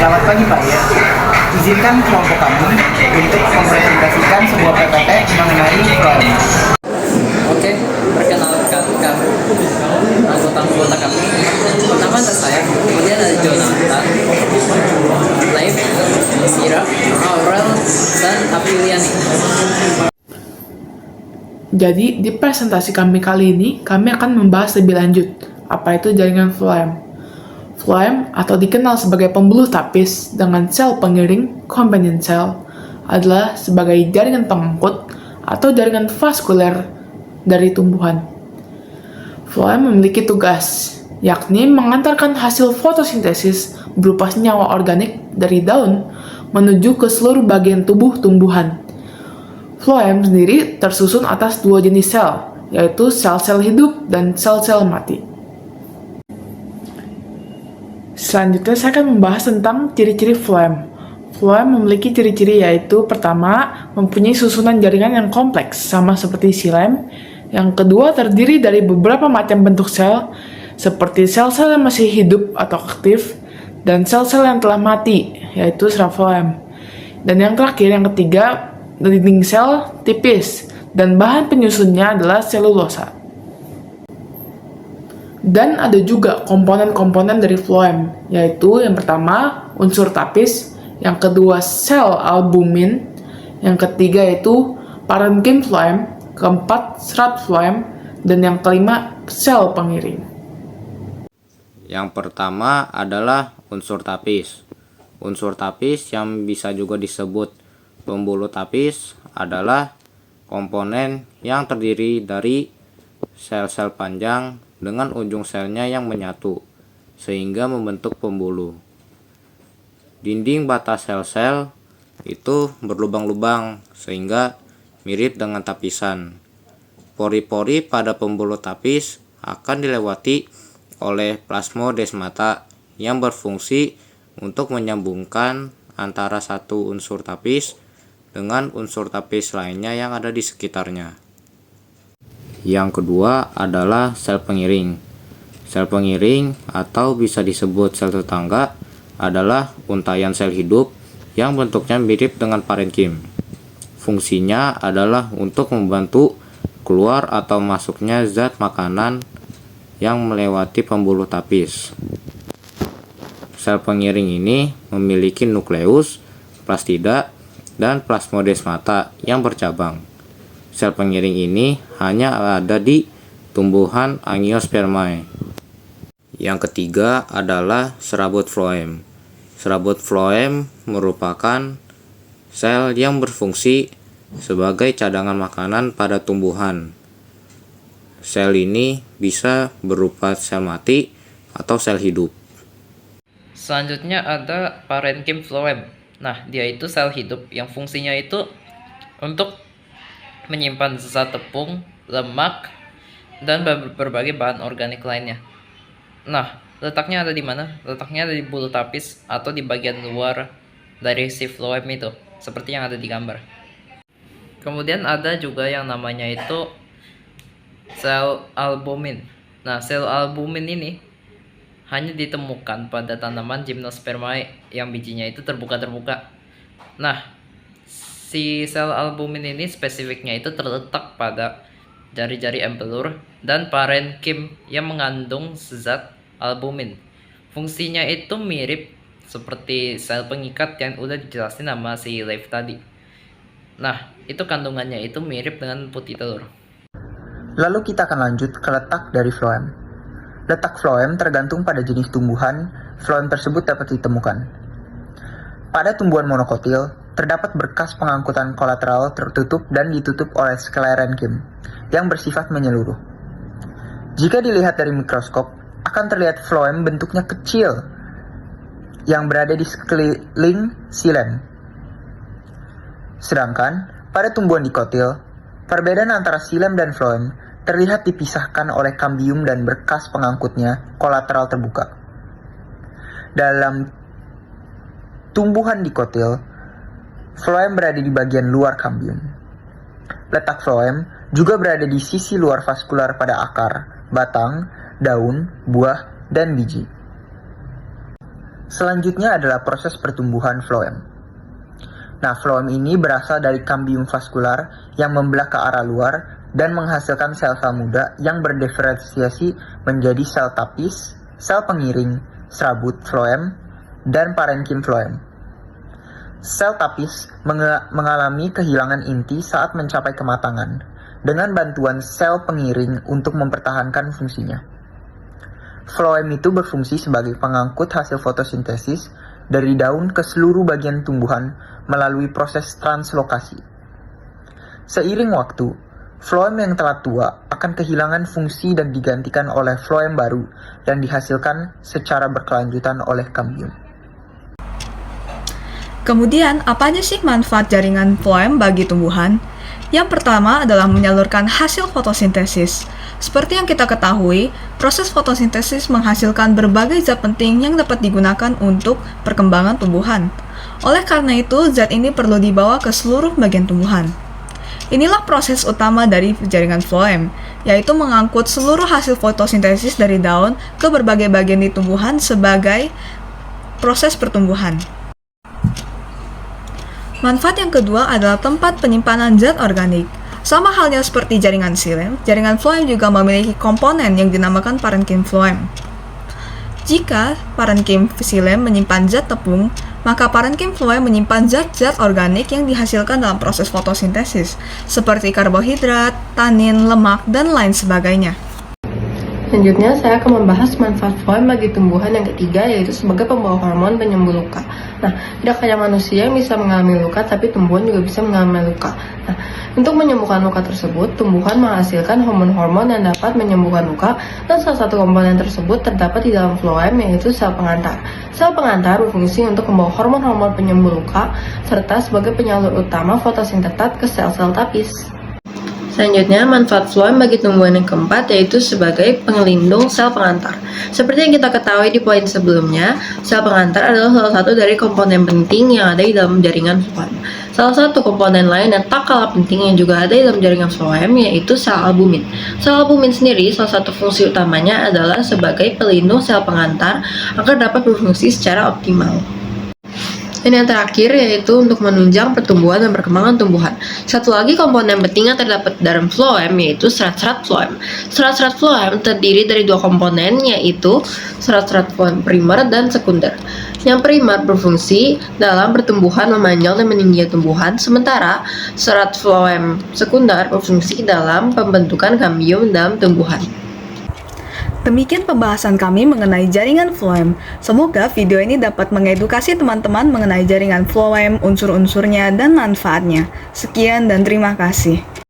Selamat pagi Pak ya. Izinkan kelompok kami untuk mempresentasikan sebuah PPT mengenai floem. Oke, perkenalkan kami anggota-anggota kami. Pertama ada saya, kemudian ada Jonathan, Leif, Sira, Aurel, dan Apriliani. Jadi, di presentasi kami kali ini, kami akan membahas lebih lanjut apa itu jaringan floem. Floem, atau dikenal sebagai pembuluh tapis dengan sel pengiring, companion cell, adalah sebagai jaringan pengangkut atau jaringan vaskuler dari tumbuhan. Floem memiliki tugas, yakni mengantarkan hasil fotosintesis berupa senyawa organik dari daun menuju ke seluruh bagian tubuh tumbuhan. Floem sendiri tersusun atas dua jenis sel, yaitu sel-sel hidup dan sel-sel mati. Selanjutnya saya akan membahas tentang ciri-ciri floem. Floem memiliki ciri-ciri yaitu pertama, mempunyai susunan jaringan yang kompleks sama seperti xilem. Yang kedua, terdiri dari beberapa macam bentuk sel, seperti sel-sel yang masih hidup atau aktif, dan sel-sel yang telah mati, yaitu serofloem. Dan yang terakhir, yang ketiga, dinding sel tipis, dan bahan penyusunnya adalah selulosa. Dan ada juga komponen-komponen dari floem, yaitu yang pertama, unsur tapis, yang kedua, sel albumin, yang ketiga yaitu parenkim floem, keempat, serat floem, dan yang kelima, sel pengiring. Yang pertama adalah unsur tapis. Unsur tapis yang bisa juga disebut pembuluh tapis adalah komponen yang terdiri dari sel-sel panjang dengan ujung selnya yang menyatu sehingga membentuk pembuluh. Dinding batas sel-sel itu berlubang-lubang sehingga mirip dengan tapisan. Pori-pori pada pembuluh tapis akan dilewati oleh plasmodesmata yang berfungsi untuk menyambungkan antara satu unsur tapis dengan unsur tapis lainnya yang ada di sekitarnya. Yang kedua adalah sel pengiring. Sel pengiring atau bisa disebut sel tetangga adalah untaian sel hidup yang bentuknya mirip dengan parenkim. Fungsinya adalah untuk membantu keluar atau masuknya zat makanan yang melewati pembuluh tapis. Sel pengiring ini memiliki nukleus, plastida, dan plasmodesmata yang bercabang. Sel pengiring ini hanya ada di tumbuhan Angiospermae. Yang ketiga adalah serabut floem. Serabut floem merupakan sel yang berfungsi sebagai cadangan makanan pada tumbuhan. Sel ini bisa berupa sel mati atau sel hidup. Selanjutnya ada parenkim floem. Nah, dia itu sel hidup yang fungsinya itu untuk menyimpan zat tepung, lemak, dan berbagai bahan organik lainnya. Nah, letaknya ada di mana? Letaknya ada di bulu tapis atau di bagian luar dari si floem itu, seperti yang ada di gambar. Kemudian ada juga yang namanya itu sel albumin. Nah, sel albumin ini hanya ditemukan pada tanaman Gymnospermae yang bijinya itu terbuka-terbuka. Nah, si sel albumin ini spesifiknya itu terletak pada jari-jari empelur dan parenkim yang mengandung zat albumin. Fungsinya itu mirip seperti sel pengikat yang udah dijelasin nama si Leif tadi. Nah, itu kandungannya itu mirip dengan putih telur. Lalu kita akan lanjut ke letak dari floem. Letak floem tergantung pada jenis tumbuhan floem tersebut dapat ditemukan. Pada tumbuhan monokotil, terdapat berkas pengangkutan kolateral tertutup dan ditutup oleh sklerenkim yang bersifat menyeluruh. Jika dilihat dari mikroskop, akan terlihat floem bentuknya kecil yang berada di sekeliling xilem. Sedangkan pada tumbuhan dikotil, perbedaan antara xilem dan floem terlihat dipisahkan oleh kambium dan berkas pengangkutnya kolateral terbuka. Dalam tumbuhan dikotil, floem berada di bagian luar kambium. Letak floem juga berada di sisi luar vaskular pada akar, batang, daun, buah, dan biji. Selanjutnya adalah proses pertumbuhan floem. Nah, floem ini berasal dari kambium vaskular yang membelah ke arah luar dan menghasilkan sel-sel muda yang berdiferensiasi menjadi sel tapis, sel pengiring, serabut floem, dan parenkim floem. Sel tapis mengalami kehilangan inti saat mencapai kematangan dengan bantuan sel pengiring untuk mempertahankan fungsinya. Floem itu berfungsi sebagai pengangkut hasil fotosintesis dari daun ke seluruh bagian tumbuhan melalui proses translokasi. Seiring waktu, floem yang telah tua akan kehilangan fungsi dan digantikan oleh floem baru yang dihasilkan secara berkelanjutan oleh kambium. Kemudian, apa aja sih manfaat jaringan floem bagi tumbuhan? Yang pertama adalah menyalurkan hasil fotosintesis. Seperti yang kita ketahui, proses fotosintesis menghasilkan berbagai zat penting yang dapat digunakan untuk perkembangan tumbuhan. Oleh karena itu, zat ini perlu dibawa ke seluruh bagian tumbuhan. Inilah proses utama dari jaringan floem, yaitu mengangkut seluruh hasil fotosintesis dari daun ke berbagai bagian di tumbuhan sebagai proses pertumbuhan. Manfaat yang kedua adalah tempat penyimpanan zat organik. Sama halnya seperti jaringan xilem, jaringan floem juga memiliki komponen yang dinamakan parenkim floem. Jika parenkim xilem menyimpan zat tepung, maka parenkim floem menyimpan zat-zat organik yang dihasilkan dalam proses fotosintesis, seperti karbohidrat, tanin, lemak, dan lain sebagainya. Selanjutnya, saya akan membahas manfaat floem bagi tumbuhan yang ketiga, yaitu sebagai pembawa hormon penyembuh luka. Nah, tidak hanya manusia yang bisa mengalami luka, tapi tumbuhan juga bisa mengalami luka. Nah, untuk menyembuhkan luka tersebut, tumbuhan menghasilkan hormon-hormon yang dapat menyembuhkan luka, dan salah satu komponen tersebut terdapat di dalam floem, yaitu sel pengantar. Sel pengantar berfungsi untuk membawa hormon-hormon penyembuh luka, serta sebagai penyalur utama fotosintetat ke sel-sel tapis. Selanjutnya, manfaat floem bagi tumbuhan yang keempat yaitu sebagai pengelindung sel pengantar. Seperti yang kita ketahui di poin sebelumnya, sel pengantar adalah salah satu dari komponen penting yang ada di dalam jaringan floem. Salah satu komponen lain yang tak kalah penting yang juga ada di dalam jaringan floem yaitu sel albumin. Sel albumin sendiri salah satu fungsi utamanya adalah sebagai pelindung sel pengantar agar dapat berfungsi secara optimal. Dan yang terakhir yaitu untuk menunjang pertumbuhan dan perkembangan tumbuhan. Satu lagi komponen penting yang terdapat dalam floem yaitu serat-serat floem. Serat-serat floem terdiri dari dua komponen yaitu serat-serat floem primer dan sekunder. Yang primer berfungsi dalam pertumbuhan, memanjang dan meningginya tumbuhan, sementara serat floem sekunder berfungsi dalam pembentukan kambium dalam tumbuhan. Demikian pembahasan kami mengenai jaringan floem. Semoga video ini dapat mengedukasi teman-teman mengenai jaringan floem, unsur-unsurnya, dan manfaatnya. Sekian dan terima kasih.